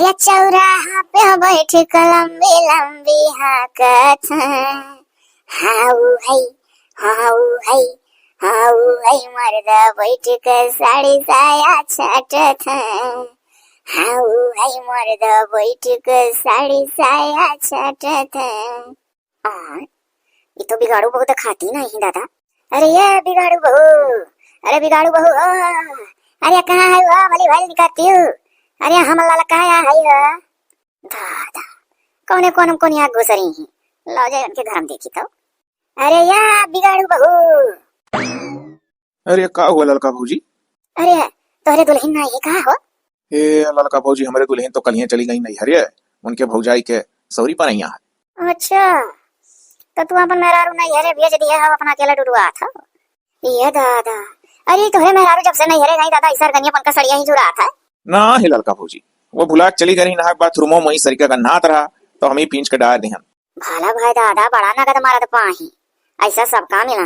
अरे चौराहा पे बैठ के लंबी लंबी हाकत हाउ है हाउ है हाउ है मर्दा बैठ के साड़ी साया छाटत हाउ है मर्दा बैठ के साड़ी साया छाटत। ये तो बिगाड़ू बहू तो खाती नहीं दादा। अरे ये बिगाड़ू बहू, अरे बिगाड़ू बहू अरे कहाँ है वो भली भाई निकालती हूँ। अरे हम लाला कहाँ है दादा कौने कौन कौन यहाँ घुस रही है लो जाए उनके घर में देखी तो। अरे या बिगाड़ू बहू। अरे का हुआ लड़का भौजी? अरे तोहरे दुल्हन ना ये कहा हो? ए लड़का भौजी हमारे दुल्हन तो कल ही चली गई नहीं हरिये उनके भौजाई के सौरी पर यहाँ है। अच्छा तो तू अपन मेहरारू नहीं हरे भेज दिया है अपना अकेला डुडुआ था ये दादा। अरे तोहरे मेहरारू जब से नहीं हरे गई दादा इस गनियापन का सड़िया ही जुड़ा था ना है लड़का भौजी। वो भुला चली गई ना बाथरूमों में सरिका का नहात रहा तो हम ही पींच के डाल दी। भाला भाई दादा बड़ा नगद मारा पाही ऐसा सबका मिला।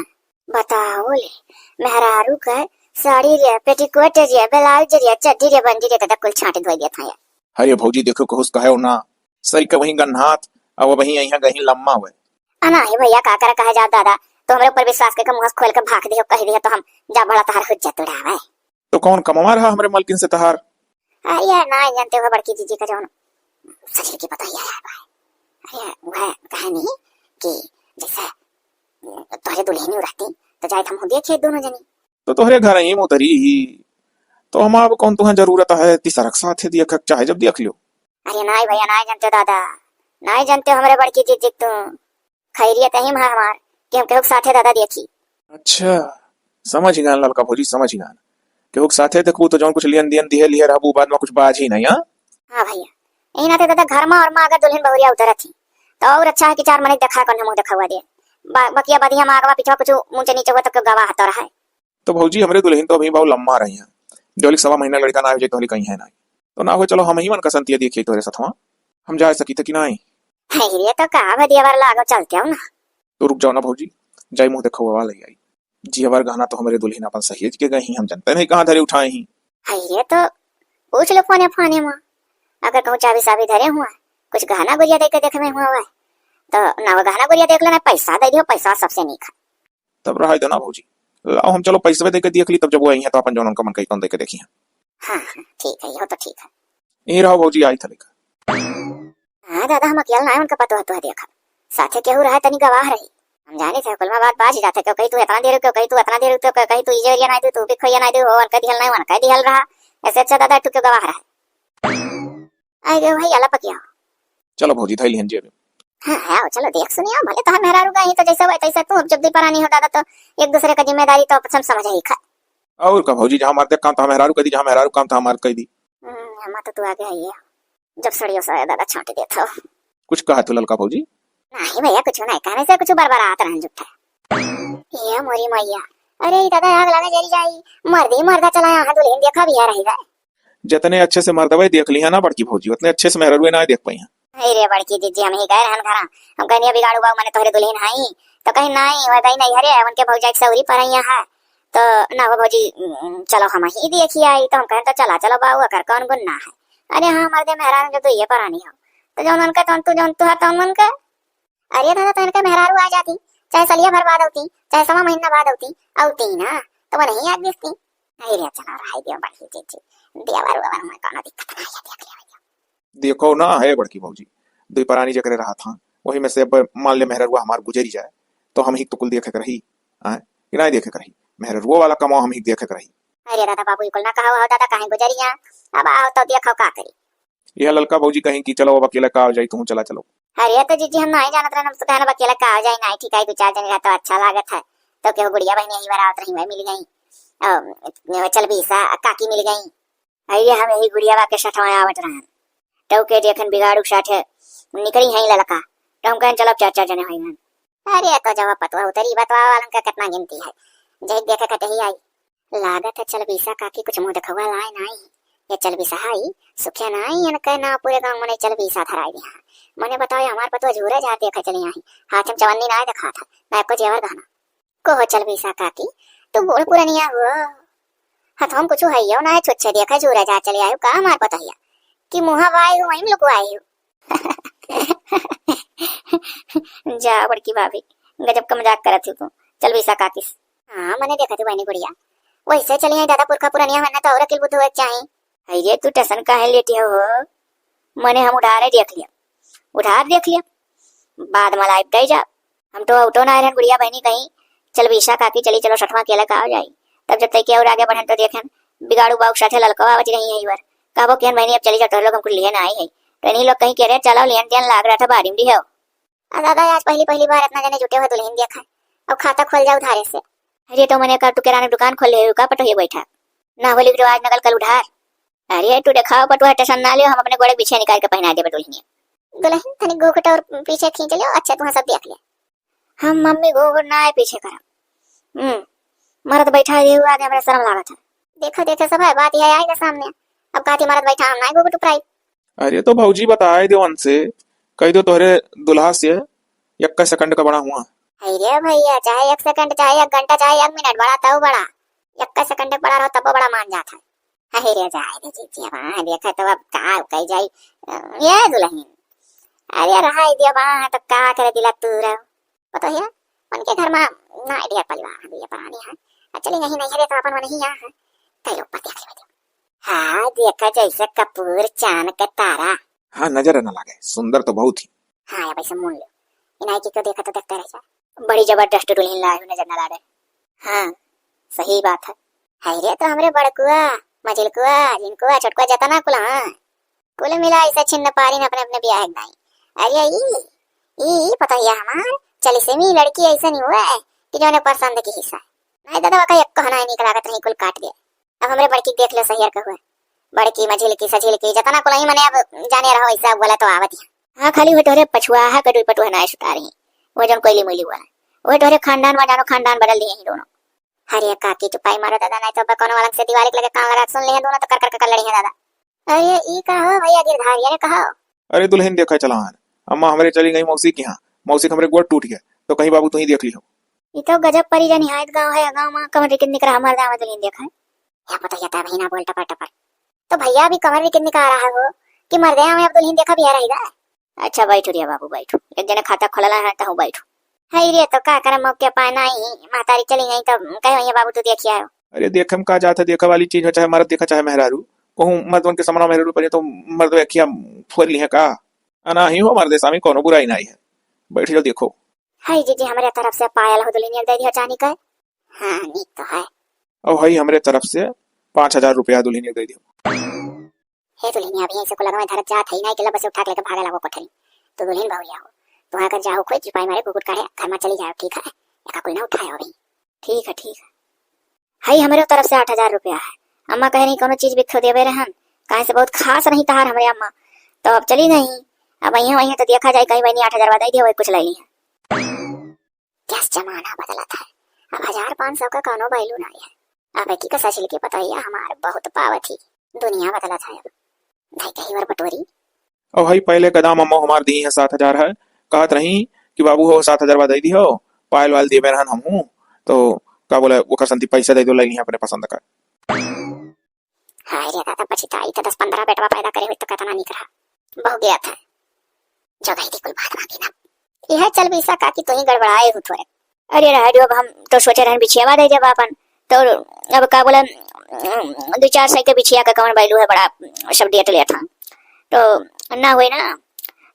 बताओ ले मेहरारू का साड़ी रे पेटीकोट रे ब्लाउज रे चड्डी रे बंदी रे कदा कुल छांट धोई दिया था। अरे भौजी देखो कहूस कहे ना सरिका वही गन्हात अब वही यहाँ गही लम्मा हुए अना है भैया का कर कहे जा दादा तो हमरे ऊपर विश्वास के मुंह खोल के भाग दियो कह दिया तो हम जा बड़ा तहार हुज्जत उड़ावे। तो कौन कमवा रहा हमारे मालकिन से तहार? अरे ना जानते हो बड़की जीजी का जौन सच की पता ही है भाई। अरे वह कहानी कि जैसे तोहरे दुल्हन रहती तो जाए हम देखे दोनों जनी तो तोहरे घर ही मोतरी ही तो हम अब कौन तुहा जरूरत है तीसरक साथ दिया चाहे जब देख लियो। अरे नहीं भैया नहीं जानते दादा नहीं जानते हमारे बड़की जीजी तुम खैरियत ही हमार कि हम केहू साथे दादा देखी। अच्छा समझ गया लड़का भौजी समझ गया केहू साथे देखू तो जौन कुछ लियन दियन दिए लिए रहबू बाद में कुछ बाज ही नहीं। हाँ भैया यही नाते दादा घर में और माँ अगर दुल्हन बहुरिया उतर थी तो और अच्छा है कि 4 महीने देखा कर मुंह देखा हुआ दे बकिया बदिया में आगवा पीछा कुछ ऊंचे नीचे हुआ तक गवाह तो रहा है। तो भौजी हमारे दुल्हन तो अभी बहुत लम्बा रही है जोलिक 1.25 महीना लड़का ना हो तो कहीं है ना तो ना हो चलो हम ही मन का संतिया देखिए तोरे साथ हम जा सकी थे कि नहीं। ये तो कहा बदिया बार लागो चलते हो ना तो रुक जाओ ना भौजी जाई मुंह देखो वाला आई जी हमारे गहना तो हमारे दुल्हन अपन सहेज के गई हम जनते नहीं कहाँ धरे उठाए ही। ये तो पूछ लो फोने फोने में अगर कहूँ चाबी साबी धरे हुआ कुछ गहना गुड़िया देख के देखे में हुआ है तो ना वो गहना गुड़िया देख लेना पैसा दे दियो पैसा सबसे नहीं खा तब रहा दो ना भौजी लाओ हम चलो पैसे दे के देख ली तब जब वो आई है तो अपन जो उनका मन कहीं कौन दे के देखी है। हाँ ठीक है ये तो ठीक है। यही रहो भौजी आई था लेकर। हाँ दादा हम अकेला ना उनका पता तो देखा साथे केहू रहा तनी गवाह रही हम जाने थे कुल में बात बाज जाते क्यों कहीं तू इतना देर क्यों कहीं तू इतना देर क्यों कहीं तू इजेरिया नहीं तू भी खोया नहीं हो अनका दिहल नहीं अनका दिहल रहा ऐसे अच्छा दादा तू क्यों गवाह रहा आई गए भाई अला पकिया चलो भौजी थैली हंजी अभी। हाँ आओ चलो देख सुनियो भले तो मेहरारू का ही तो जैसा हुआ तैसा तू जब दी परानी हो दादा तो एक दूसरे का जिम्मेदारी तो सब समझ ही खा और का भौजी जहाँ मारते काम था मेहरारू कह दी जहाँ मेहरारू काम था हमार कह दी। हम तो तू आगे आई है जब सड़ियों से दादा छांट देता कुछ कहा तो ललका भौजी? नहीं भैया कुछ नहीं कहने से कुछ बरबरात रहन जुटा ये मोरी मैया। अरे दादा आग लगा जरी जाई मर्दी मर्दा चला यहाँ दुल्हन देखा भी है रही है जितने अच्छे से मर्दवे देख ली है ना बड़की भौजी उतने अच्छे से मेहरारू ना देख पाई है। अरे बड़की जीजी हम ही गए रहन घरा हम कहनी बिगाड़ू बाबू मैंने तोहरे दुल्हन हाई तो कहीं नहीं वह भाई नहीं हरे उनके भौजाई सौरी पर है तो ना वो भौजी चलो हम ही देखी आई तो हम कहें तो चला चलो बाबू अगर कौन गुन्ना है। अरे हाँ मर्दे मेहरारू जो तो ये परानी हो तो जौन उनका तू जौन तू है तौन उनका। अरे दादा तो इनका मेहरारू आ जाती चाहे सलिया भर बाद होती चाहे 1.25 महीना बाद होती ना तो वो नहीं याद दिखती। अरे चलो रहा दियो बड़की जीजी दिया बार में कोनो दिक्कत नहीं है देख लिया देखो ना है बड़की भौजी दो परानी जगह रहा था वही में से अब मान ले मेहरुआ हमार गुजरी जाए तो हम ही तो कुल देखे रही कि नहीं देखे रही मेहरुआ वाला कमाओ हम ही देखे रही। अरे दादा बाबू कुल ना कहा हो दादा कहीं गुजरिया अब आओ तो देखो का करी। यह ललका भौजी कहीं की चलो अब अकेला का आ जाई तू चला चलो। अरे तो जीजी हम नहीं जानत रहन हम तो कहना अकेला का आ जाए नहीं ठीक है 2-4 जन तो अच्छा लागत है तो केहू गुड़िया बहनी ही बरात रही मैं मिल गई चल बीसा काकी मिल गई। अरे हम यही गुड़िया बा के सठवा आवत रहन तो के देखन बिगाड़ू साथे निकली है ललका तो हम कहन चलो 4-4 जने होई हन। अरे तो जब पतवा उतरी बतवा वालन का कितना गिनती है जय देखे कते ही आई लागत है चल बीसा काकी कुछ मुंह दिखवा लाए नहीं ये चल बीसा हाई सुखिया नहीं इनका ना पूरे गांव में चल बीसा धराई दिया मने बताओ हमार पतो झूरे जाते देखे चली आई हाथ में चवन्नी ना दिखा था ना को जेवर गहना को चल बीसा काकी तू बोल पुरानिया हो हाथ हम कुछ है यो ना छुच्छे देखा झूरे जा चले आयो का हमार पतो है कि मुहा वाई हूँ वहीं लुकवाई हूँ। जा बड़की भाभी, गजब का मजाक करत थी तू। चल बीसा काकिस। हाँ मैंने देखा थी बहनी गुड़िया, वैसे चली है दादा पुरखा पुरानिया मैंने तो और अकिल बुद्धि हुए चाहिए। अरे तू टेंशन काहे लेती हो? मैंने हम उधार देख लिया, उधार देख लिया, बाद में लाइफ दे जा। हम तो उठो ना रहन गुड़िया बहनी कहीं। चल बीसा काकी चली चलो छठवां केला का हो जाई, तब जब तक और आगे बढ़न तो देखन बिगाड़ू बाऊ साथे ललकवा आवती नहीं है इवर। कहबो केन बहनी अब चली जाओ, लोग हमको लेन आई है तो नहीं लोग कहीं कह रहे चलो लेन देन लाग रहा था बारी में हो। दादा आज पहली बार इतना जने जुटे हुए दुल्हन देखा, अब खाता खोल जाओ उधारे से। अरे तो मैंने कहा तू किराना दुकान खोल ले, रुका पटो ये बैठा ना बोली जो आज नकल कल उधार। अरे तू दिखाओ पटुआ टेंशन ना लियो, हम अपने गोड़े पीछे निकाल के पहना दे दुल्हन। दुल्हन तनिक घूंघट और पीछे खींच लियो, अच्छा तुम सब देख ले। हम मम्मी घूंघट ना है पीछे करा, मरद बैठा ये हुआ आगे, मेरा शर्म लागत है। देखो देखो सब है बात यह आएगा सामने, अब काती मरद बैठा हम ना घूंघट उपराई। अरे तो भौजी बताए दो उनसे, कह दो तोहरे दुल्हा से 1 सेकंड का बड़ा हुआ। अरे भैया चाहे 1 सेकंड चाहे 1 घंटा चाहे 1 मिनट बड़ा तब बड़ा, 1 सेकंड बड़ा रहो तब बड़ा मान जाता है। अरे जाए दे जीजी वहां देखा तो अब का कही जाई ये दुल्हन। अरे रहा दिया वहां तो का करे दिला तू रहो पता है उनके घर में ना आइडिया परिवार दिया पानी है। चली नहीं नहीं है तो अपन नहीं यहाँ है कई लोग पता है। हाँ देखा जैसे कपूर चांद के तारा। हाँ नजर न लगे, सुंदर तो बहुत ही। हाँ या भाई मोल लो इनाई की तो देखा तो देखते रह जा, बड़ी जबरदस्त दुल्हन लाई नजर न लाड़े। हाँ सही बात है। रे तो हमरे बड़कुआ मझिलकुआ जिनकुआ छोटकुआ जाता ना कुल, हाँ कुल मिला ऐसा छिन्न पारी ने अपने अपने ब्याह दाई। अरे ई पता है हमार चली से मी लड़की ऐसा नहीं हुआ है कि जो ने पसंद की हिस्सा नहीं दादा का एक कहना ही निकला नहीं कुल काट गया। अब हमरे बड़की देख लो सही का हुआ, बड़की मझिलकी सझिलकी जतना कुल ही मने अब जाने रहो ऐसा बोला तो आवत है। हाँ खाली हो तोरे पछुआ है कटुई पटुआ ना सुता रही वो जन कोयली मोली हुआ है वो तोरे खानदान में जानो खानदान बदल दिए ही दोनों। अरे काकी चुपाई मारो दादा नहीं तो कोनो वाला से दिवाली लगे कान लगा सुन ले दोनों तो कर कर लड़ी है दादा। अरे ई कहो भैया गिरधार ये कहो। अरे दुल्हन देखा चला अम्मा हमारे चली गई मौसी के यहाँ, मौसी का हमारे गोड़ टूट गया तो कहीं बाबू तू ही देख लियो। ये तो गजब परी जानी हायत गांव है, गांव में कमर कितने करा हमारे दामाद दुल्हन देखा है या पता जाता है भैया बोल टपर टपर। तो भैया भी कमर कितने का आ रहा हो कि मर गया मैं अब दुल्हन देखा भी आ रहेगा। अच्छा बैठो रिया बाबू बैठो, एक जने खाता खोलला है तो बैठो। है रे तो का करे मौके पाए नहीं मातारी चली गई तो कहे भैया बाबू तू देखिए आयो। अरे देखम का जाता देखा वाली चीज हो, चाहे मर्द देखा चाहे मेहरारू कहूँ मर्द के सामना मेहरारू पर तो मर्द व्याख्या फोर ली है का अना ही हो मर्द सामी कोनो बुराई नहीं है, बैठ जाओ देखो। हाय जी हमारे तरफ से पायल हो दुल्हन दे दिया चानी का। हाँ नीक तो है। और भाई हमारे तरफ से 5000 रुपया दुल्हन दे दियो। हे दुल्हन अभी ऐसे को लगा मैं धरत जात है ना कि बस उठा के लेके भागा लागो कोठरी तो दुल्हन बहुरिया हो तो आकर जाओ कोई चिपाई मारे कुकुट काटे घर में चली जाओ ठीक है, एका कोई ना उठाए अभी। ठीक है हाय हमारे तरफ से 8000 रुपया है। अम्मा कह रही कोनो चीज बिखो देवे रहन काहे से बहुत खास नहीं तहार हमारे अम्मा तो अब चली नहीं, अब वहीं तो देखा जाए कहीं वहीं 8000 बधाई दिया कुछ ले ली है। क्या जमाना बदला था, अब 1500 का कानो बैलू नहीं है। अब की का सचिल के पता है हमारे बहुत पावत ही दुनिया बदला था। अब भाई कहीं बार पटोरी और भाई पहले कदम अम्मा हमार दी है 7000 है, कहत रही कि बाबू हो 7000 बधाई दी हो पायल वाल दिए रहन हम हूँ तो का बोला वो कसंती पैसा दे दो ले ली अपने पसंद का। हाय रे दादा पछताई तो 10-15 बेटवा पैदा करे हुए तो कतना नहीं करा बहु गया था जो गई थी कुल बात बाकी ना यह चल बीसा काकी तो ही गड़बड़ाए हो थोड़े। अरे रह जो अब हम तो सोचे रहन बिछिया दे जब अपन तो अब का बोला 2-4 सौ के बिछिया का कौन बैलू है बड़ा सब डेट लिया था तो ना हुए ना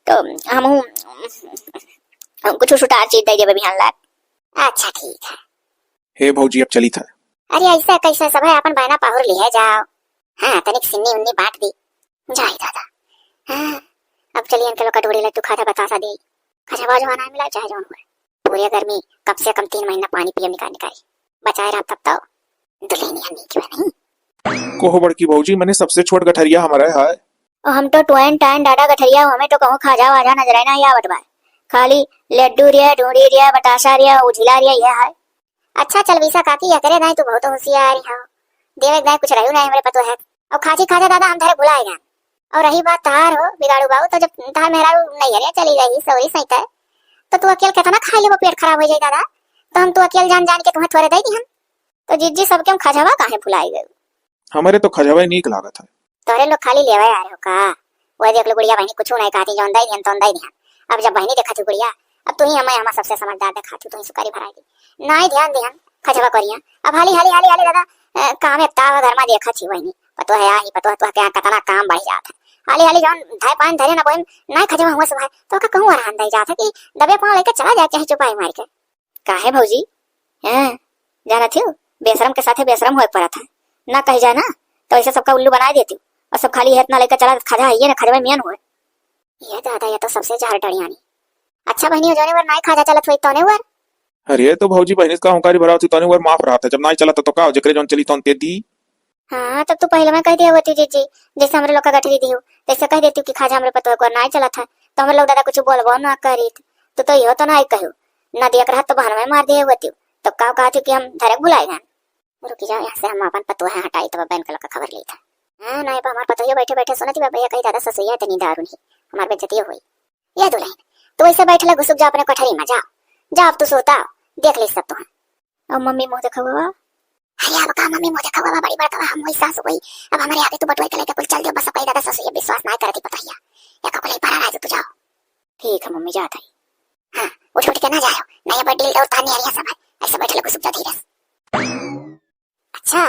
तो हम कुछ सुटार चीज दे जब बिहान लाग। अच्छा ठीक है। हे भौजी अब चली था। अरे ऐसा कैसा सब है अपन बहना पाहुर ले जाओ। हाँ तनिक सिन्नी उन्नी बांट दी जाए दादा। हाँ अब चलिए इनके लोग कटोरी लड्डू खाता बतासा दे खजा बाजू आना मिला चाहे जौन हुए पूरी गर्मी कम से कम 3 महीना पानी पिए निकाल बचाए रहा तब तो दुल्हनिया नहीं क्यों नहीं कोहो बड़की भौजी मैंने सबसे छोट गठरिया हमारा है और हम तो टोन टाइन डाडा गठरिया हमें तो कहूँ खाजा वाजा नजर ना आवत बा खाली लड्डू रिया ढूंढी रिया बतासा रिया उझिला रिया यह है। अच्छा चल बीसा काकी यह करे नहीं तू बहुत होशियार हो देवे नहीं कुछ रही नहीं हमारे पतो है और खाजी खाजा दादा हम धरे भुलाएगा। और रही बात तार हो बिगाड़ू बाबू तो जब तार मेहरारू नहीं है चली रही सही सही है तो तू अकेले कहता ना खा ले वो पेट खराब हो जाए दादा तो हम तू अकेले जान जान के तुम्हें थोड़े दे दी हम तो जिज्जी सबके हम खजावा काहे भुलाई गए। हमारे तो खजावा नीक लागत है तोरे लोग खाली लेवे आ रहे हो का वह देख लो गुड़िया बहनी कुछ नहीं कहती, जो अंदर ध्यान तो अंदर ध्यान। अब जब बहनी देखा थी गुड़िया, अब तू ही हमें सबसे समझदार देखा तू ही सुकारी भराएगी ना ही ध्यान ध्यान खजवा करिया। अब हाली हाली हाली हाली दादा काम एकता घर में देखा थी वही पतो है ही पतो तो क्या कतना काम बढ़ जाता हाली हाली जौन धाय पान धरे ना बहन ना खजवा हुआ सुबह तो का कहूं आराम दे जाता कि दबे पांव लेके चला जाए चाहे चुपाई मार के। काहे भौजी हैं जाना थी बेशरम के साथे बेशरम होए पड़ा था ना कह जाना तो ऐसे सबका उल्लू बना देती और सब खाली हेत ना लेकर चला खजा है ये ना खजवा मियन हुए। ये दादा ये तो सबसे जार डरियानी। अच्छा बहनी हो जाने वर ना खाजा चलत हुई तोने वर। अरे तो भौजी बहनी का हंकारी भरा थी तो वर माफ रहा था, जब ना चला तो का जकरे जोन चली तो ते दी। हाँ तब तो पहले मैं कह दिया होती जीजी, जैसे हमरे लोग का गठरी दी हो जैसे कह देती कि खाजा हमरे पतो को ना चला था तो हम लोग दादा कुछ बोलबो ना करी तो यो तो ना कहो ना दिया रहा तो बहन में मार दिए होती तो का कहा थी कि हम धरक बुलाएगा। रुक जाओ यहाँ से हम अपन पतो है हटाई तो बहन के लोग का खबर ली था। हाँ नहीं हमारे पतो ये बैठे बैठे सुना थी भैया कही दादा ससुइया इतनी दारू नहीं हमारे बेइज्जती हुई। ये दुल्हन तो वैसे बैठे घुसुक जा अपने कोठरी में जाओ जाओ तू सोता देख ले सब तो। और मम्मी मुंह देखा हुआ अरे अब का मम्मी मुंह देखा हुआ बड़ी बड़का हम वही सास हुई अब हमारे आगे तू बटुए के लेके कुल चल दे बस कही दादा ससुइया विश्वास ना करती पता हिया या का कोई पारा राज तू जाओ। ठीक है मम्मी जाता है। हाँ उठ उठ के ना जाओ नहीं बड़ी और तानी आ रही सब ऐसे बैठे घुसुक जा धीरे। अच्छा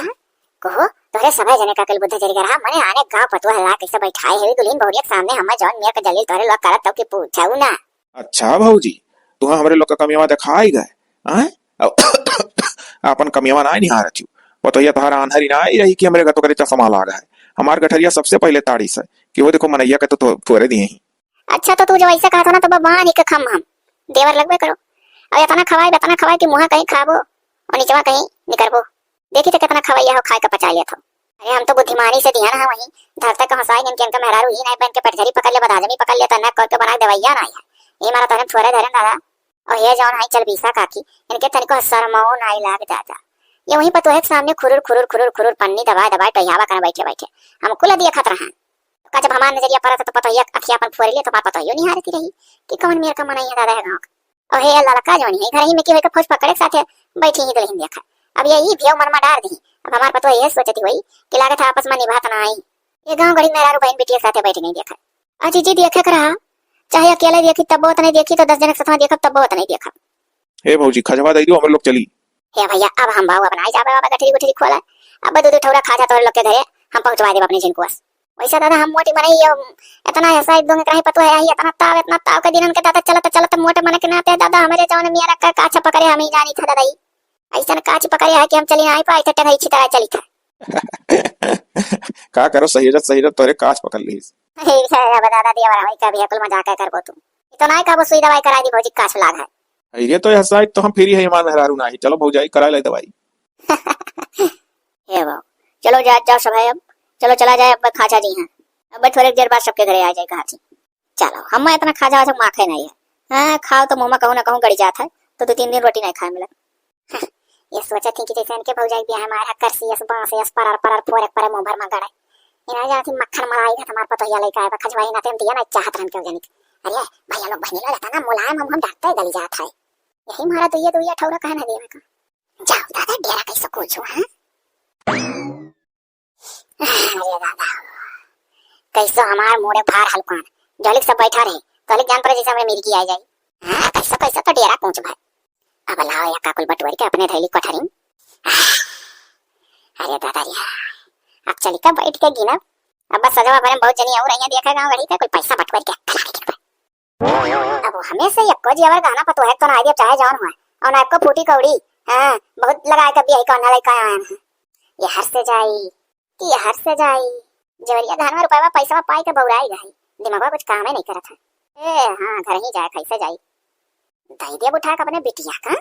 कहो तोरे सभा जने का कल बुद्ध जरी रहा मने आने गांव पतवा हला कैसे बैठाए है दुल्हन बहुरिया सामने हम जॉन मियां का जलील तोरे लोग करत तो कि पूछाऊ ना। अच्छा भौजी तू हमरे लोग का कमियावा दिखाई गए हैं अपन कमियावा ना निहार थी पतो ये तहारा अनहरी ना आई रही कि हमरे गतो करे चश्मा लागा है हमार गठरिया सबसे पहले ताड़ी से कि वो देखो मनैया के तो फोरे दिए ही। अच्छा तो तू जो ऐसा कहा था ना तो बाबा नहीं का खम हम देवर लगबे करो और इतना खवाए कि मुंह कहीं खाबो और नीचवा कहीं निकरबो देखी तो कितना खवाइया हो खाए का पचा लिया था। अरे हम तो बुद्धिमानी से ध्यान है वही धरता का हंसाई इनके इनका मेहरारू ही नहीं बन के पटझरी पकड़ ले बदाजमी पकड़ लेता न करके बना दवाइया ना है ये मारा तने थोड़े धरे दादा और ये जौन है चल बीसा काकी इनके तनिको शर्माओ ना लाग जाता ये वहीं पर तो है सामने खुरुर खुरुर खुरुर खुरुर पन्नी दबा दबा टहियावा कर बैठे बैठे हम कुला दिया खतरा है का जब हमारा नजरिया पड़ा था तो पता ये अखिया अपन फोड़ लिए तो पता तो यो नहीं हारती रही कि कौन मेरे का मना दादा है गांव और हे अल्लाह का जोनी है घर ही में की फौज पकड़े साथे बैठी ही दुल्हन देखा अब यही भी मरमा डार दी। अब हमारे पतो ये सोचती हुई कि लागत आपस में निभात ना आई ये गांव गड़ी मेरा बहन बेटी के साथे बैठ नहीं देखा अजी जी देखे कर रहा चाहे अकेले देखी तब बहुत नहीं देखी तो 10 जन के साथ देखा तब बहुत नहीं देखा। हे भौजी खजवा दे दियो हम लोग चली। हे भैया अब हम बाबू अपना जाबे बाबा गठरी गुठरी खोला अब दो ठौरा खा जा तो लोग के घरे हम पहुंचवा देब अपने जिनको वैसा दादा हम मोटी बनाई इतना ऐसा एक दोंगे कहीं पतो है इतना ताव के दिनन के दादा चलत मोटे मन के नाते दादा हमारे जौन मिया रख का अच्छा पकड़े हम ही जानी था दादा ऐसा काच पकड़े है कि हम चली नहीं पाए टटन अच्छी तरह चली था का करो सहीरत तोरे काच पकड़ ली दादा दिया भाई का भी कुल मजाक करबो तू तो नहीं का वो सुई दवाई करा दी भौजी काच लाग है ये तो हसाई तो हम फिर ही ईमान मेहरारू ना ही चलो भौजाई करा ले दवाई। हे बाबू चलो जाओ सब है अब चलो चला जाए अब खाजा जी हैं अब थोड़ी देर बाद सबके घरे आ जाए कहा थी चलो हम इतना खाजा वाजा माखे नहीं है हाँ खाओ तो मुँह में कहूँ ना कहूँ गड़ी जाता है तो 2-3 दिन रोटी नहीं खाए मिला। ये सोचा थी कि जैसे इनके भौजाई भी हमारा करसी यस बांस यस परर फोरे पर मुंह भर में गड़े इना जाती मक्खन मलाई था हमार पतो या लइका है खजवाई ना तेम दिया ना चाहत रहन क्यों जानी अरे भैया लोग बहनी लोग था ना मुलायम हम डरते गली जाता है यही मारा तो ये ठौरा कहे ना देवे का जाओ दादा डेरा कैसे कोचो हां अरे दादा कैसे हमार मोड़े फार हलकान जलिक सब बैठा रहे तलिक जान पर जैसे हमें मिर्गी आ जाई हां कैसे तो डेरा पहुंच भाई अब लाओ या काकुल बटुआरी के अपने थैली कोठरी। अरे दादा रे अब चली का बैठ के गिना अब बस सजवा बने बहुत जनी और यहाँ देखा गांव गड़ी का कोई पैसा बटुआरी के अब हमें से एको जी अवर गाना पतो है तो ना दिया चाहे जान हुआ और ना को फूटी कौड़ी हां बहुत लगाए कभी आई कौन लइका आया है ये हर से जाई जवरिया धान में रुपया पैसा पाई के बौराई गई दिमाग में कुछ काम ही नहीं करत है ए हां घर ही जाए कैसे जाई दाई दे उठा के अपने बिटिया का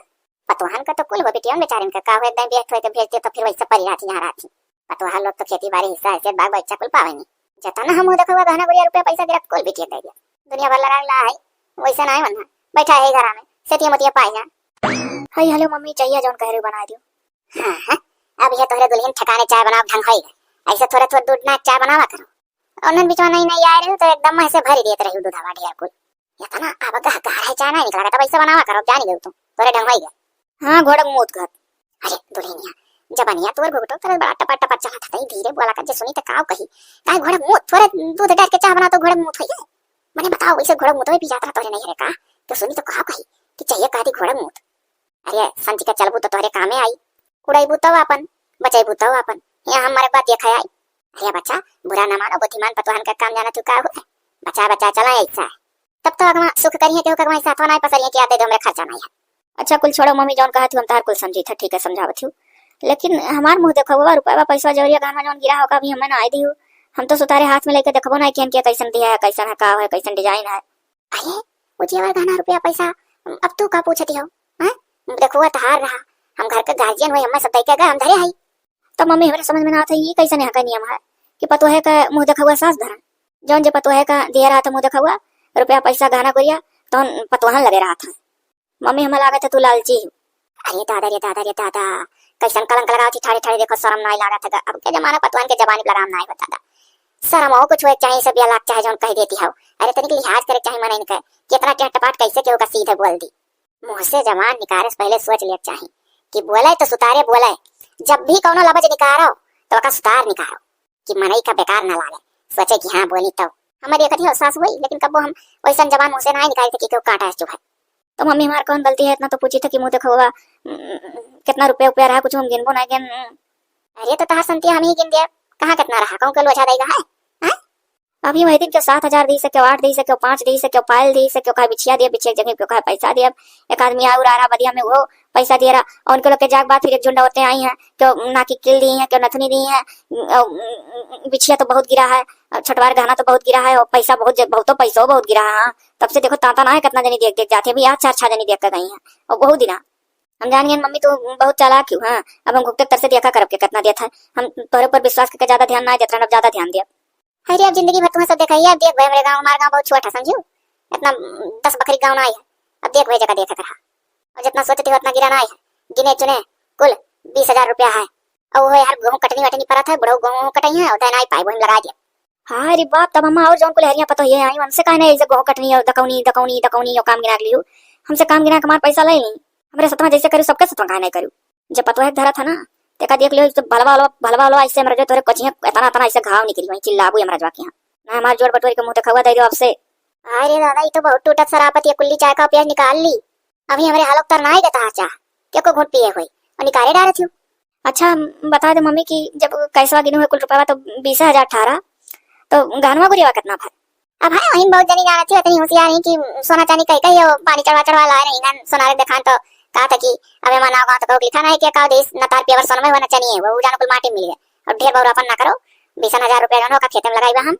पतवाहन का तो कुल हो बिटिया बेचारे का हुए दे बेच होए तो भेज दे तो फिर वैसे परी रात यहां रात पतवाहन लोग तो खेती बाड़ी हिस्सा ऐसे बाग बच्चा कुल पावे नहीं जतना हम देखो गहना गुड़िया रुपया पैसा दे कुल बिटिया दे दिया दुनिया भर लगा ला है वैसा नहीं बनना बैठा है घर में सेतिया मोतिया पाई जा हाय हेलो मम्मी चाहिए जौन कह रही बना दियो हां अब ये तोरे दुल्हन ठिकाने चाय बनाओ ढंग है ऐसे थोड़ा दूध ना चाय बनावा करो और नन बीच में नहीं आए रहे तो एकदम ऐसे भरी देते रही दूध हवा ढेर कुल इतना अब गहरा चाय नहीं निकला तब ऐसे बनावा करो जानी दे तुम तोरे ढंग है हां घोड़क मूत घर अरे दुल्हनिया जबनिया तोर भुगतो तर बड़ा टपा टपा चला था धीरे बोला कर जे सुनी त काव कही काहे घोड़ा मुंह थोड़े दूध डाल के चाह बना तो घोड़ा मुंह थई मने बताओ वैसे घोड़ा मुंह तो पी जाता तोरे नहीं रे का तो सुनी तो काव कही कि चाहिए कादी घोड़ा मुंह अरे संजी का चलबू तो तोरे कामे आई उड़ाईबू तो अपन बचाईबू तो अपन यहाँ हमारे बात ये खाई अरे बच्चा बुरा न मानो बुद्धिमान पतवाहन का काम जाना तू का हो बच्चा बच्चा चला ऐसा तब तो अगवा सुख करिए के करवाई साथ ना पसरिए कि आते दो हमरे खर्चा नहीं है अच्छा कुल छोड़ो मम्मी जौन कहा थी हम तार कुल समझी था ठीक है समझावत हूँ लेकिन हमार मुंह देखो रुपया पैसा जरिया गाना जौन गिरा होगा अभी हमें ना आई दी हम तो सुतारे हाथ में लेके देखबो ना कि कैसन दिया है कैसन है का है कैसन डिजाइन है अरे वो जेवर गाना रुपया पैसा अब तू का पूछती हो हैं देखो तहार रहा हम घर के गार्जियन हुए हमें सब दे के हम धरे आई तो मम्मी हमारे समझ में ना आता ये कैसन है का नियम है कि पतोहे का मुंह देखा हुआ सास धरन जौन जे पतोहे का दिया रहा था मुंह देखा हुआ रुपया पैसा गाना गुरिया तो पतवाहन लगे रहा था मम्मी हमें लगा था तू लालची अरे दादा रे दादा रे दादा कैसन कलंक लगा थी ठाड़े ठाड़े देखो शर्म नहीं लगा था अब के जमाना पतवान के जबानी लगाम नहीं बता दा शर्म हो कुछ हो चाहे सब लाग चाहे जौन कह देती हो अरे तनिक लिहाज करे चाहे मन इनका कितना टपटाट कैसे के होगा सीधे बोल दी मुंह से जबान निकारे पहले सोच लिया चाहे कि बोले तो सुतारे बोले जब भी कौनो लबज निकारो तो का सुतार निकारो कि मनई का बेकार ना लागे सोचे कि हाँ बोली तो हमारी एक सास हुई लेकिन कब हम वैसा जबान मुंह से नहीं निकाली थी कि क्यों काटा है चुप है तो मम्मी हमार कौन गलती है इतना तो पूछी था कि मुंह देखो हुआ कितना रुपया रहा कुछ हम गिनबो ना गिन अरे तो तहार संती हम ही गिन दिया कहाँ कितना रहा कौन कल लोझा देगा है अभी वही दिन क्यों 7,000 दी से क्यों 8 दी से क्यों 5 दी से क्यों पायल दी से क्यों कहा बिछिया दिया बिछे जगह क्यों कहा पैसा दिया एक आदमी आ रहा बदिया में वो पैसा दे रहा और उनके लोग के जाग बात फिर एक झुंडा होते आई है क्यों नाकी किल दी है क्यों नथनी दी है बिछिया तो बहुत गिरा है छठवार गहना तो बहुत गिरा है और पैसा बहुत पैसा बहुत गिरा है तब से देखो ताता ना है कितना जनी देख देख जाते अभी आज 4 जनी देख कर गई है और बहुत दिना हम जान गए मम्मी तो बहुत चालाक क्यों हाँ अब हम घुटते तरसे देखा करब के कितना दिया था हम तोरे पर विश्वास करके ज्यादा ध्यान ना जितना ज्यादा ध्यान दिया अरे अब जिंदगी भर तुम्हें सब देखा है देख भाई मेरे गांव हमारा गांव बहुत छोटा समझो इतना 10 बकरी गांव ना है अब देख भाई जगह देखा करा और जितना सोचते हो उतना गिरा ना है गिने चुने कुल 20,000 रुपया है और वो यार गेहूं कटनी वटनी पड़ा था बड़ो गेहूं कटाई है और दाना पाई बोन लगा दिया हाँ अरे बाप तब अम्मा और जौन को लहरियां पता है आई हमसे कहा नहीं गेहूं कटनी और दकौनी और काम गिना लियो हमसे काम गिना हमारे पैसा ले नहीं हमारे सतवा जैसे करू सबके सतवा कहा नहीं करू जब पतो है धरा था ना देखा देख लियो तो भलवा ऐसे मर तोरे कचिया इतना ऐसे घाव निकली वहीं चिल्लाबू हमरा जवा के ना हमार जोड़ बटोरी के मुंह देखा हुआ दे दो आपसे अरे दादा ये तो बहुत टूटत शराबत ये कुल्ली चाय का प्याज निकाल ली अभी हमारे हालत तर ना ही देता है चाह क्या को घुट पिए हुई और निकाले डाले थी अच्छा बता दे मम्मी की जब कैसा गिनू है कुल रुपया तो 20,000 18 तो गानवा गुरिया कितना भाई अब है वहीं बहुत जनी जाना थी इतनी होशियार नहीं कि सोना चांदी कहीं पानी चढ़वा ला रही ना सोनारे दिखान तो कहा था कि अबे मना गांव तो लिखा ना है कि का देश नतार पेवर सोना में होना चाहिए वो जान कुल माटी मिल गए और ढेर बहु अपन ना करो 20,000 रुपया जनो का खेत में लगाई हम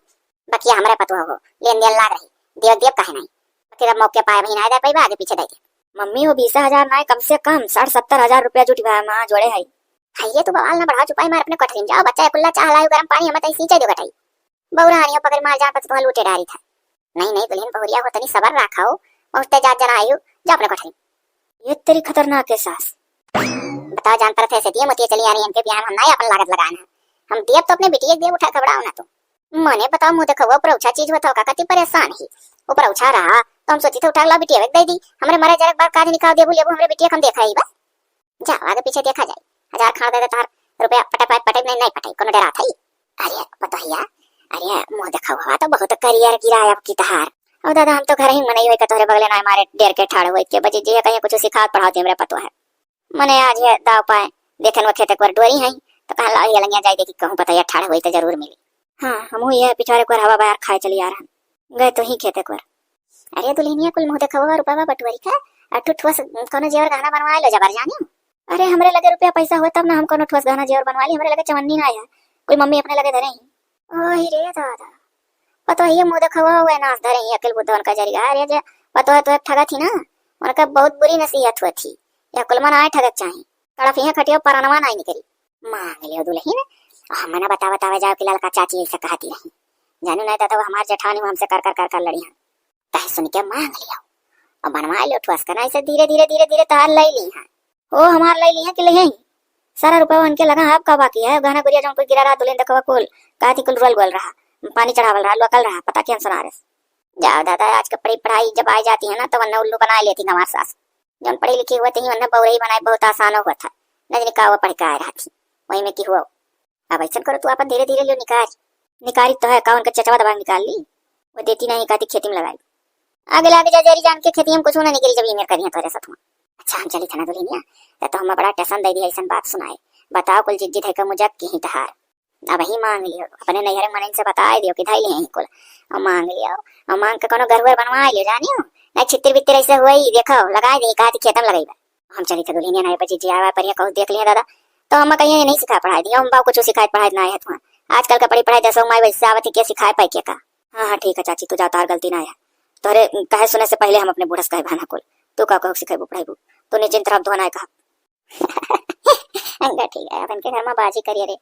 बाकी हमारे पतवा हो लेन देन लाग रही देव देव कहे नहीं बाकी अब मौके पाए भी ना दे पाई आगे पीछे दे मम्मी वो 20,000 ना कम से कम 60-70,000 रुपया जुटी भाई मां जोड़े है ये तो बवाल ना बढ़ा चुपाई मार अपने कठरिन जाओ बच्चा कुल्ला चाह लायो गरम पानी हमें तई सींचे दो गटाई बौरा हनियो पकड़ मार जा पत लूटे डारी था नहीं दुल्हन बहुरिया हो तनी सबर रखाओ पहुंचते जात जना आयु जा अपने कठरिन ये तेरी खतरनाक है सास बताओ जान पर ऐसे दिए मतिए चली आ रही इनके बियाह हम ना अपन लागत लगाना हम दिए तो अपने बिटिया दिए उठा खबड़ाओ ना तो मने बताओ मुंह देखो ऊपर उछा चीज बताओ का कति परेशान ही ऊपर उछा रहा तो हम सोची थे उठा ला बिटिया दे दी हमरे मरे जरा बार काज निकाल दे बोले हमरे बिटिया हम देखा ही बस जा आगे पीछे देखा जाए 1000 खाड़ दे तार रुपया पटे नहीं पटे कोनो डरा था अरे बताइया अरे मुंह देखा हुआ तो बहुत करियर गिराया अब की तहार और दादा हम तो घर ही मनाई हुई का तोहरे बगले ना हमारे डेर के ठाड़ हुए के बजे जे कहीं कुछ सिखा पढ़ाते हमरे पतो है मने आज है दाव पाए देखन वो खेत पर डोरी है तो कहां ला ये लंगिया जाई देखी कहूं पता है ठाड़ हुई तो जरूर मिली हां हम ये पिछारे को हवा बाहर खाए चली आ रहा गए तो ही खेते को अरे दुल्हनिया कुल मुंह देखा हुआ रुपया बटवरी का अटू ठोस कोनो जेवर गहना बनवा लो जबर जानी अरे हमरे लगे रुपया पैसा हो तब ना हम कोनो ठोस गहना जेवर बनवा ली हमरे लगे चवन्नी ना आया कोई मम्मी अपने लगे धरे ही ओही रे दादा पतो है मुंह देखा हुआ नाच धरे ही अकल बुद्धवन का जरिया अरे जे पतो है तो ठगा थी ना उनका बहुत बुरी नसीहत हुई थी या कुल मन आए ठगत चाहे तड़फ यहाँ खटिया परनवा नहीं करी मांग लियो दुल्हन हमने बतावा जाओ कि लड़का चाची ऐसा कहती रही जानू नहीं था हमारे जेठानी हमसे कर लड़ी है तह सुन के मांग लिया और बनवा लियो ठोस करना ऐसे धीरे तार ले ली है ओ हमार ले ली है कि ले सारा रुपया उनके लगा आपका बाकी है गहना गुड़िया जो गिरा रहा दुल्हन देखो कुल काती कुल रोल गोल रहा पानी चढ़ावल रहा लोकल रहा पता क्या सुना रहे जाओ दादा आज कपड़ी पढ़ाई जब आ जाती है ना तो वरना उल्लू बना लेती हमारे सास जब पढ़ी लिखी हुई थी वरना बहुरही बनाई बहुत आसान हुआ था नजर का पढ़ के आ रहा थी वही में की हुआ। अब ऐसा करो तू अपन धीरे धीरे लियो निकारी तो है का उनका चचवा दबा निकाल ली, वो देती नहीं कहती खेती में लगाई आगे लागे जा जारी जान के खेती में कुछ होना निकली जब ये मेरे करिया तोरे साथ हुआ। अच्छा हम चली थाना दुल्हनिया तो हमें बड़ा टेंशन दे दिया ऐसा बात सुनाए, बताओ कुल जिद्दी थे मुझे की ही तहार अब ही मांग लियो अपने नैहरे मन से बता दियो कि धाई ले कुल और मांग लियो और मांग के कोनो घर वर बनवा लियो जानियो नहीं छितिर बितिर ऐसे हुआ ही देखो लगा दे कहा खेतम लगाई हम चली थे दुल्हनिया ना बची जी आवा पर कहूँ देख लिया दादा तो हम कहीं नहीं सिखा पढ़ाई दिया हम बाबू कुछ सिखाए पढ़ाई ना है तुम्हारा आजकल का पढ़ी पढ़ाई जैसे माई वैसे आवती क्या सिखाए पाई क्या का। हाँ ठीक है चाची तू जा तार गलती ना है तोरे कहे सुने से पहले हम अपने बूढ़स कहे भाना कुल तू का कहो सिखाई पढ़ाई तो निश्चिंत तरफ धोना है कहा अंगा ठीक है अपन के घर में बाजी करिए रे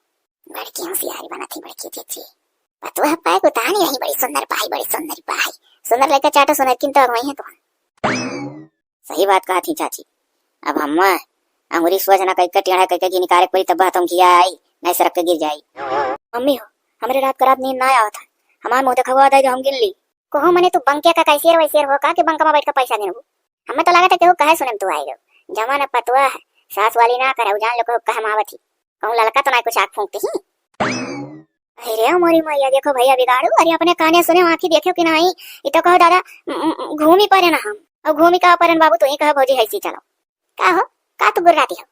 बड़की होशियारी बना थी बड़की थी पतवा पाए को तानी नहीं बड़ी सुंदर पाई सुंदर लेकर चाटो सुनर किन तो वही है तो सही बात कहा थी चाची। अब हम अंगुरी सुवजना कई टेढ़ा कई की निकारे कोई तब तुम किया आई नहीं सरक के गिर जाई। मम्मी हो हमरे रात रात नींद ना आया था हमार मुंह देखा हुआ था हम गिन ली को मने तू बंकिया का कैसे वैसे हो का कि बंका में बैठ के पैसा देबो हमें तो लगा था कि वो कहे सुने तू आई गो जमाना पतवा है सास वाली ना करे जान लो कह मावती कहूं लड़का तो ना कुछ आंख फूंकती ही। अरे मोरी मैया देखो भैया बिगाड़ू अरे अपने काने सुने आंखी देखो कि नहीं ये तो कहो दादा घूमी परे ना हम और घूमी का परन बाबू तो ही कहो भौजी हैसी चलो का हो का तू गुर्राती हो।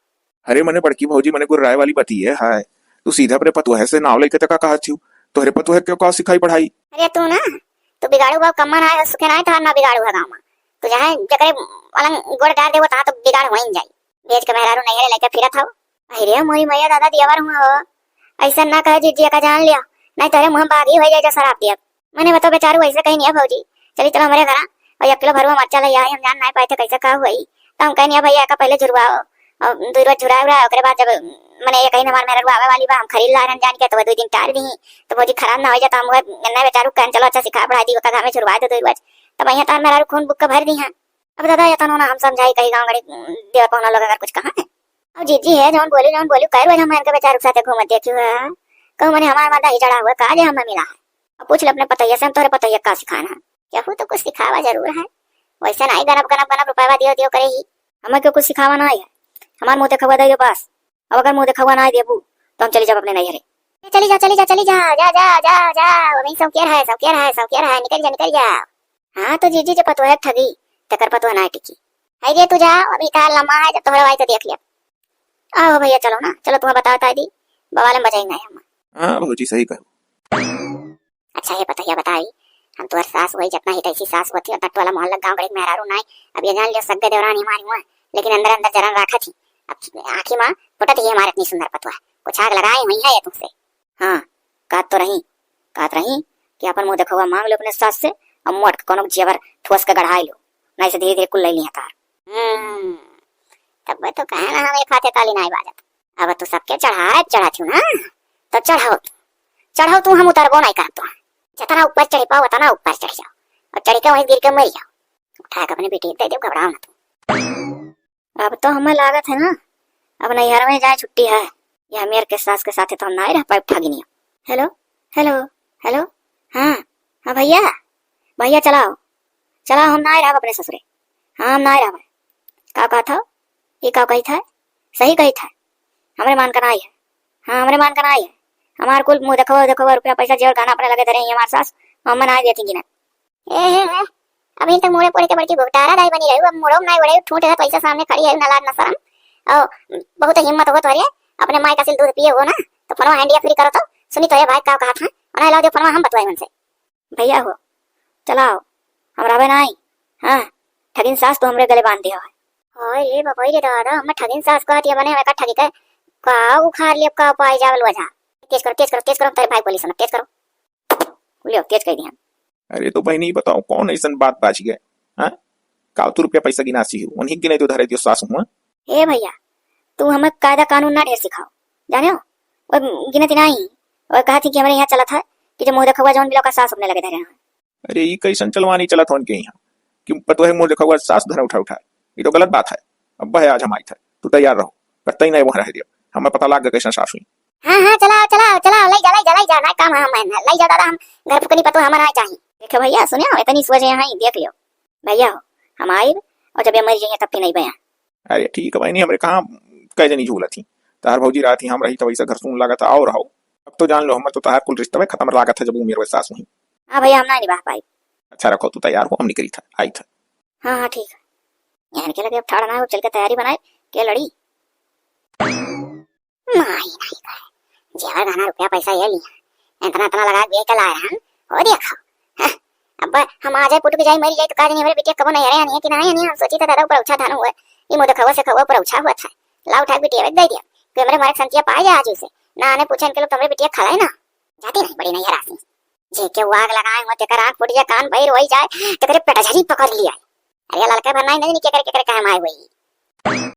अरे मने बड़की भौजी मने गुर्राए वाली बती है हाय तू सीधा अपने पतुहे से नाव लेके तक कहा थी तोहरे पतुहे क्यों का सिखाई पढ़ाई। अरे तू ना तू बिगाड़ू बाबू कम्मा ना है सुखे ना था ना बिगाड़ू है गांव में तो जहां जकरे अलंग गोड़ डाल देबो ता तो बिगाड़ होई जाई बेच के मेहरारू नहीं लेके फिरत हो। अरे मोरी मैया दादा दियावर हुआ ऐसा ना कहे जीजिया का जान लिया नहीं तेरे मुंह बागी हो जाए शराब दिया मैंने बताओ बेचारू ऐसे कहीं नहीं है भौजी चली चलो हमारे घर और 1 किलो भरवा मरचा ले आए हम जान नहीं पाए थे कैसे का हुई तो हम कहीं भैया का पहले झुरवाओ और 2 रोज झुरा ओकरे बाद जब मैंने ये कहीं हमारे मेरे आवे वाली बा हम खरीद ला जान के तो 2 दिन टार दी तो भौजी खराब ना हो जाता हम गन्ना बेचारू कह चलो अच्छा सिखा पढ़ा दी का घर में झुरवा दो 2 रोज तो भैया तार मेरा खून बुक का भर दी है। अब दादा ये तो ना हम समझाई कहीं गांव गड़ी देवर पहुना लोग अगर कुछ कहा है अब जीजी है जौन बोली कई रोज हम इनके बेचारू साथे घूमत देखी हुआ कहूं मैंने हमारा माता ही चढ़ा हुआ काजे हमें मिला है अब पूछ ले अपने पतैया से हम तोरे पतैया का सिखाना क्या हो तो कुछ सिखावा जरूर है वैसे नहीं गनब रुपया दियो करे ही हमें क्यों कुछ सिखावा ना है हमारे मुंह देखा हुआ दे पास अब अगर मुंह देखा हुआ ना देबू तो हम चली जाओ अपने नैहरे चली जा जा वही सब क्या है निकल जा। हाँ तो जीजी जो पतो है ठगी तकर पतो ना टिकी है रे तू जा अभी का लम्बा है जब तोहरा भाई तो देख लिया आओ भैया चलो ना चलो तुम्हें बताता दी बवाले में बजाई नहीं हम। हां भौजी सही कहो। अच्छा ये बताइए बताई हम तोहर सास वही जितना ही तैसी सास होती और तट वाला मोहल्ला गांव गड़े मेहरारू नहीं अब ये जान लियो सग्गे देवरानी हमारी हुआ लेकिन अंदर अंदर जरन रखा थी अब आंखी मां फटत ही हमारे इतनी सुंदर पतवा कुछ आग लगाई हुई है ये तुमसे। हाँ कात रही कि अपन मुंह देखो मांग लो अपने सास से और मोट कोनो जेवर ठोस के गढ़ाई लो नहीं से धीरे धीरे कुल ले लिया तार। तब तो कहे ना हम एक हाथे ताली नहीं बाजत अब तो सबके चढ़ाती हूँ ना तो चढ़ाओ तू हम उतरबो नहीं करतो जितना ऊपर चढ़ पाओ उतना ऊपर चढ़ जाओ और चढ़ के वहीं गिर के मर जाओ उठा के अपने बेटी दे दे घबराओ ना तू। अब तो हमें लागत है ना अब नैहर में जाए छुट्टी है या मेरे के सास के साथ तो हम नहीं रह पाए ठगी नहीं। हेलो हाँ भैया चलाओ हम नहीं रह अपने ससुरे हाँ हम नहीं रह का कहा था ये का कही था सही कही था हमारे मान का नहीं है हाँ हमारे मान का नहीं है हमारे कुल मुंह देखो रुपया पैसा जेवर गाना अपने लगे धरे हमारे सास मम्मा नहीं देती गिना अभी तक मोड़े पोड़े के बड़की भुगतारा दाई बनी रही अब मोड़ो नहीं बड़े ठूठे है पैसा सामने खड़ी है न लाज न शर्म और बहुत हिम्मत हो तो अपने माई का सिल दूध पिए हो ना तो फोनवा हैंडिया फ्री करो तो सुनी तो ये भाई का कहा था और ला दे फोनवा हम बतवाई उनसे भैया हो चलाओ हम रहे नहीं। हाँ ठगिन सास तो हमरे गले बांध दिया है ओए रे बाबा रे दादा हम ठगिन सास को आती बने का ठगी का उखाड़ लिया का पाई जावल वजा तेज करो तेरे भाई बोली सुनो तेज करो बोलियो तेज कर दिया। अरे तो बहनी बताओ कौन ऐसा बात बाज गए हां का तू रुपया पैसा गिनासी हो उन्हीं गिने तो धरे दियो सास हुआ। ए भैया तू हमें कायदा कानून ना ढेर सिखाओ जाने हो वो गिनती नहीं और कहा थी कि हमारे यहाँ चला था कि जो मुंह देखा हुआ जौन बिलो का सास अपने लगे धरे हैं। अरे ये कैसन चलवानी चला था उनके यहाँ कि पतो है मुंह देखा हुआ सास धरे उठा ये तो गलत बात है। अब है आज हम आई था तू तैयार रहो करता ही नहीं वहां रह दियो हमें पता लग गया कैसा सास हुई। हाँ चलाओ ले जा ना काम हम ले जा दादा हम घर फुकनी पतो हमारा चाहिए देखे भैया सुनियो इतनी सोचे यहाँ देख लियो भैया हो हम आए और जब ये मर जाइए तब फिर नहीं बया। अरे ठीक है भाई नहीं हमारे कहाँ कह जनी झूला थी तार भौजी रात ही हम रही तो वैसे घर सुन लागत है और रहो। अब तो जान लो हमर तो तार कुल रिश्ता में खत्म लागत है जब वो मेरे सास हुई। हाँ भैया हम ना निभा पाई। अच्छा रखो तू तैयार हो हम निकली था आई था। हाँ हाँ ठीक है। यार के लगे अब ठाड़ा ना हो चल के तैयारी बनाए के लड़ी नहीं नहीं करे जेवर गाना रुपया पैसा ये लिया इतना इतना लगा दिए कल आया हम हो देखा हाँ, अब हम आ जाए पुट के जाए मरी जाए तो काज नहीं हमारे बेटिया कब नहीं हरे नहीं कि नहीं नहीं हम सोची था दादा ऊपर उछा धान हुआ ये मुझे खवा से खवा ऊपर उछा हुआ था लाओ उठा बेटिया दे दिया कि हमारे मारे संतिया पाए जा आज उसे ना आने पूछे इनके लोग तुम्हारे बेटिया खा है ना जाती नहीं बड़ी नहीं हरासी जे के वाग लगाए हो तेकर आंख फूट जाए कान बहिर होई जाए तेरे पेटा झरी पकड़ लिया अरे लड़का भरना नहीं के करे काम आए हुई